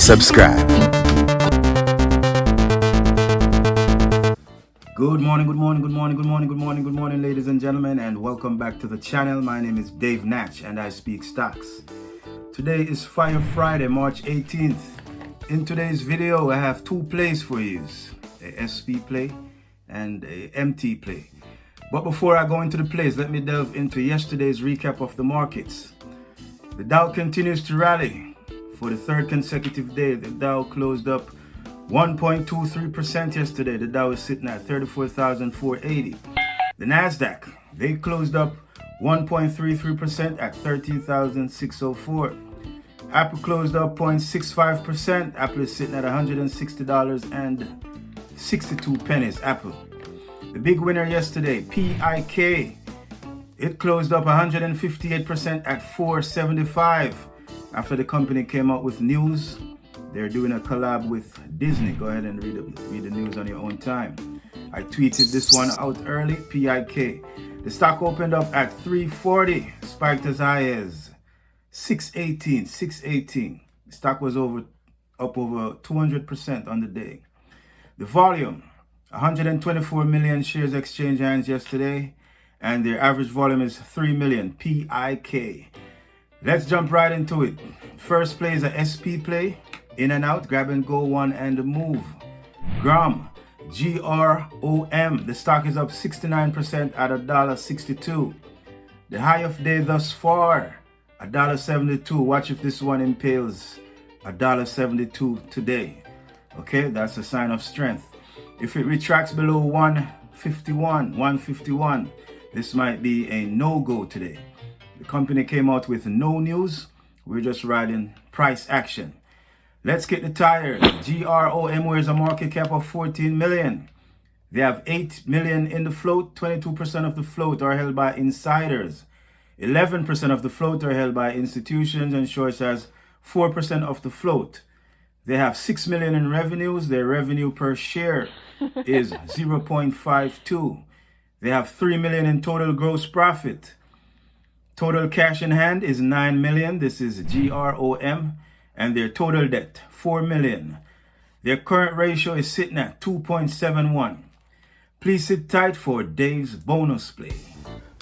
subscribe. Good morning, ladies and gentlemen, and welcome back to the channel. My name is Dave Natch, and I speak stocks. Today is Fire Friday, March 18th. In today's video, I have two plays for you, a SP play and a MT play. But before I go into the plays, let me delve into yesterday's recap of the markets. The Dow continues to rally for the third consecutive day. The Dow closed up 1.23% yesterday. The Dow is sitting at 34,480. The Nasdaq, they closed up 1.33% at 13,604. Apple closed up 0.65%. Apple is sitting at $160.62. Apple. The big winner yesterday, PIK, it closed up 158% at 475 after the company came out with news. They're doing a collab with Disney. Go ahead and read the news on your own time. I tweeted this one out early, PIK. The stock opened up at 340, spiked as high as 618. The stock was up over 200% on the day. The volume, 124 million shares exchanged hands yesterday, and their average volume is 3 million, PIK. Let's jump right into it. First play is a SP play, in and out, grab and go, one and move. GROM, GROM, the stock is up 69% at $1.62. The high of day thus far, $1.72. Watch if this one impales $1.72 today. Okay, that's a sign of strength. If it retracts below 151, this might be a no-go today. The company came out with no news. We're just riding price action. Let's get the tires. GROM wears a market cap of 14 million. They have 8 million in the float. 22% of the float are held by insiders. 11% of the float are held by institutions, and shorts has 4% of the float. They have 6 million in revenues. Their revenue per share is 0.52. They have 3 million in total gross profit. Total cash in hand is 9 million. This is GROM. And their total debt, 4 million. Their current ratio is sitting at 2.71. Please sit tight for Dave's bonus play.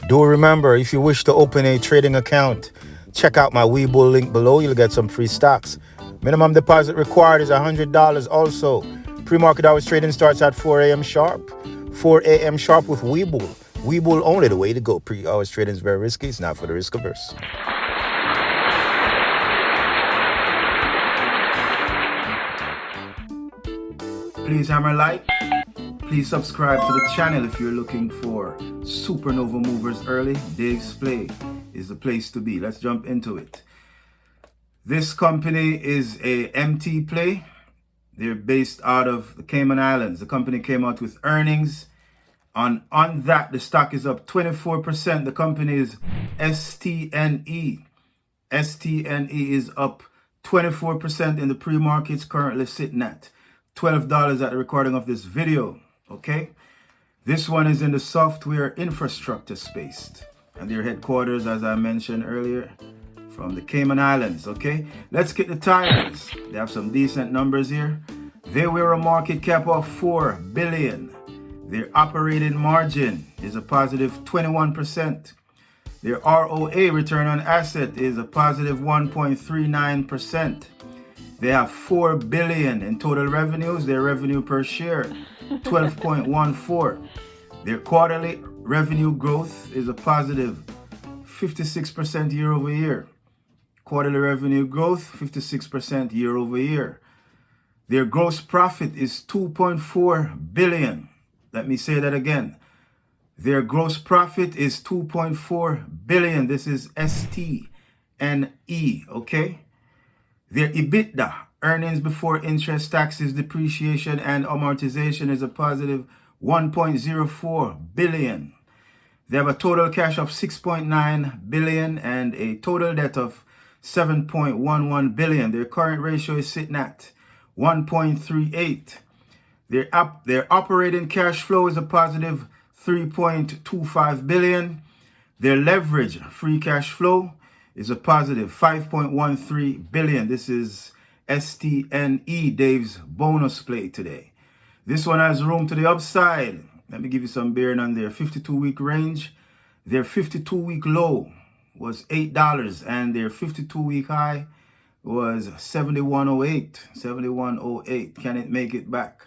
Do remember, if you wish to open a trading account, check out my Webull link below. You'll get some free stocks. Minimum deposit required is $100 also. Pre-market hours trading starts at 4 a.m. sharp. 4 a.m. sharp with Webull. Webull only the way to go. Pre-hours trading is very risky. It's not for the risk averse. Please hammer like. Please subscribe to the channel if you're looking for supernova movers early. Dave's play is the place to be. Let's jump into it. This company is a MT play. They're based out of the Cayman Islands. The company came out with earnings. On that, the stock is up 24%. The company is STNE. STNE is up 24% in the pre-markets, currently sitting at $12 at the recording of this video. Okay, this one is in the software infrastructure space, and their headquarters, as I mentioned earlier, from the Cayman Islands. Okay, let's get the tires. They have some decent numbers here. They wear a market cap of 4 billion. Their operating margin is a positive 21%. Their ROA, return on asset, is a positive 1.39%. They have 4 billion in total revenues. Their revenue per share, 12.14. Their quarterly revenue growth is a positive 56% year over year. Quarterly revenue growth, 56% year over year. Their gross profit is 2.4 billion. Let me say that again. Their gross profit is 2.4 billion. This is STNE, okay? Their EBITDA, earnings before interest, taxes, depreciation, and amortization, is a positive 1.04 billion. They have a total cash of 6.9 billion and a total debt of 7.11 billion. Their current ratio is sitting at 1.38. Their operating cash flow is a positive 3.25 billion. Their leverage free cash flow is a positive 5.13 billion. This is STNE, Dave's bonus play today. This one has room to the upside. Let me give you some bearing on their 52-week range. Their 52-week low was $8, and their 52-week high was 71.08. 71.08. Can it make it back?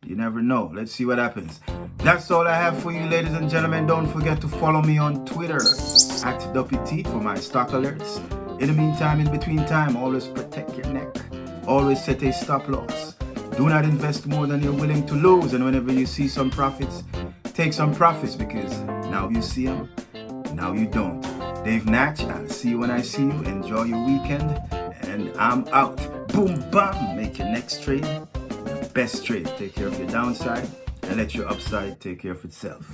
You never know. Let's see what happens. That's all I have for you, ladies and gentlemen. Don't forget to follow me on Twitter at Duppy for my stock alerts. In the meantime, in between time, always protect your neck. Always set a stop loss. Do not invest more than you're willing to lose. And whenever you see some profits, take some profits, because now you see them, now you don't. Dave Natch, I'll see you when I see you. Enjoy your weekend. And I'm out. Boom, bam. Make your next trade the best trade. Take care of your downside and let your upside take care of itself.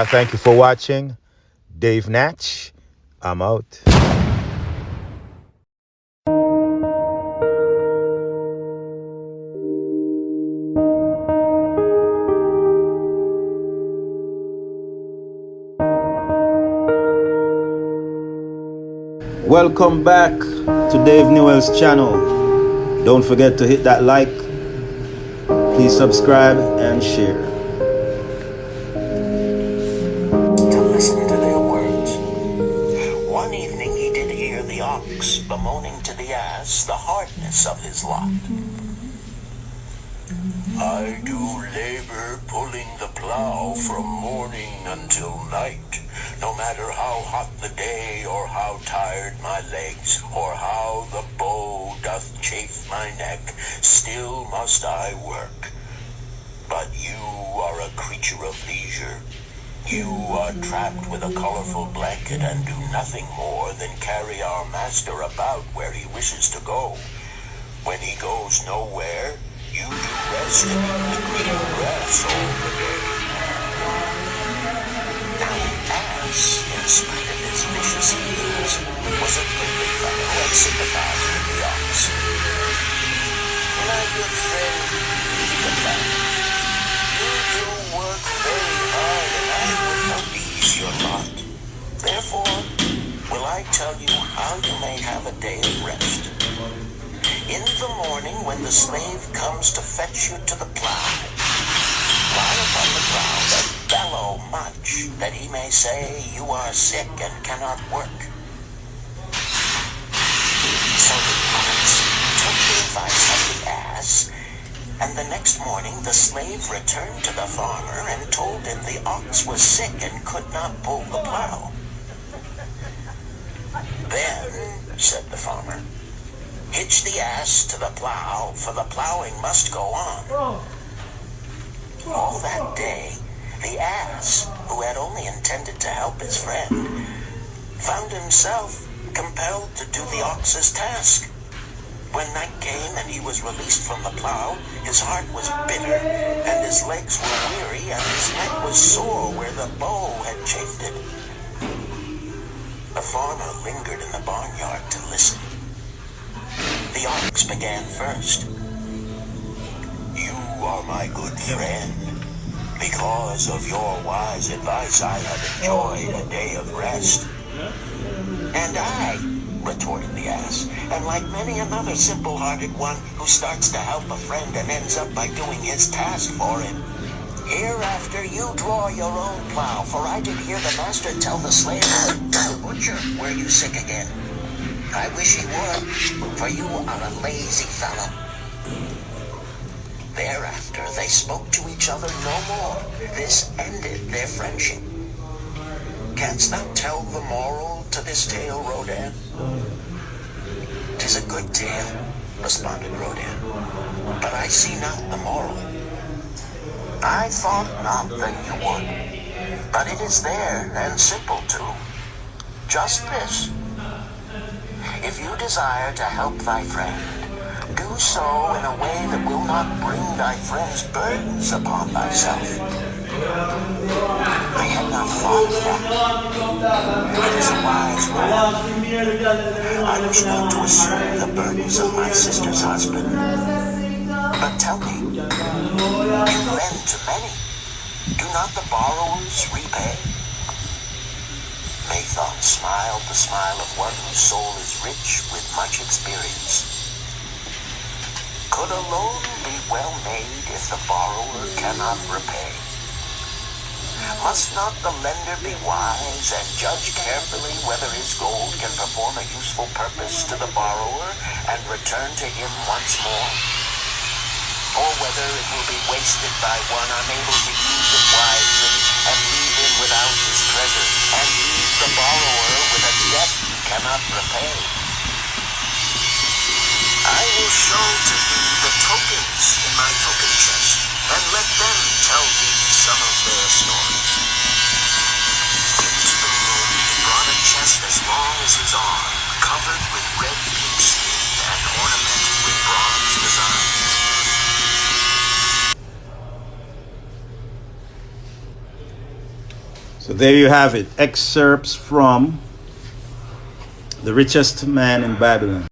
Thank you for watching. Dave Natch, I'm out. Welcome back to Dave Newell's channel. Don't forget to hit that like. Please subscribe and share. Bemoaning to the ass the hardness of his lot. I do labor pulling the plow from morning until night, no matter how hot the day or how tired my legs or how the bow doth chafe my neck, still must I work. But you are a creature of leisure. You are trapped with a colorful blanket and do nothing more than carry our master about where he wishes to go. When he goes nowhere, you do rest and eat the green grass all the day. Now the ass, in spite of his vicious heels, was a goodly fellow and sympathized with the ox. My good friend, think of that. You do work very hard, and I would not ease your lot. Therefore, will I tell you how you may have a day of rest. In the morning, when the slave comes to fetch you to the plow, lie upon the ground and bellow much, that he may say you are sick and cannot work. So the ox took the advice of the ass, and the next morning the slave returned to the farmer and told him the ox was sick and could not pull the plow. Then, said the farmer, hitch the ass to the plow, for the plowing must go on. All that day, the ass, who had only intended to help his friend, found himself compelled to do the ox's task. When night came and he was released from the plow, his heart was bitter, and his legs were weary, and his neck was sore where the bow had chafed it. The farmer lingered in the barnyard to listen. The ox began first. You are my good friend. Because of your wise advice, I have enjoyed a day of rest. And I, retorted the ass, and like many another simple-hearted one who starts to help a friend and ends up by doing his task for him, hereafter you draw your own plow, for I did hear the master tell the slave, butcher, were you sick again? I wish he would, for you are a lazy fellow. Thereafter they spoke to each other no more. This ended their friendship. Canst thou tell the moral to this tale, Rodan? 'Tis a good tale, responded Rodan, but I see not the moral. I thought not that you would, but it is there, and simple too. Just this. If you desire to help thy friend, do so in a way that will not bring thy friend's burdens upon thyself. I had not thought of that. It is a wise rule. I wish not to assume the burdens of my sister's husband. But tell me, you lend to many. Do not the borrowers repay? Mathon smiled the smile of one whose soul is rich with much experience. Could a loan be well made if the borrower cannot repay? Must not the lender be wise and judge carefully whether his gold can perform a useful purpose to the borrower and return to him once more? Or whether it will be wasted by one unable to use it wisely and leave him without his treasure, and leave the borrower with a debt he cannot repay? I will show to thee the tokens in my token chest, and let them tell thee some of their stories. Into the room he brought a chest as long as his arm, covered with red pink skin and ornamented with bronze designs. So there you have it, excerpts from The Richest Man in Babylon.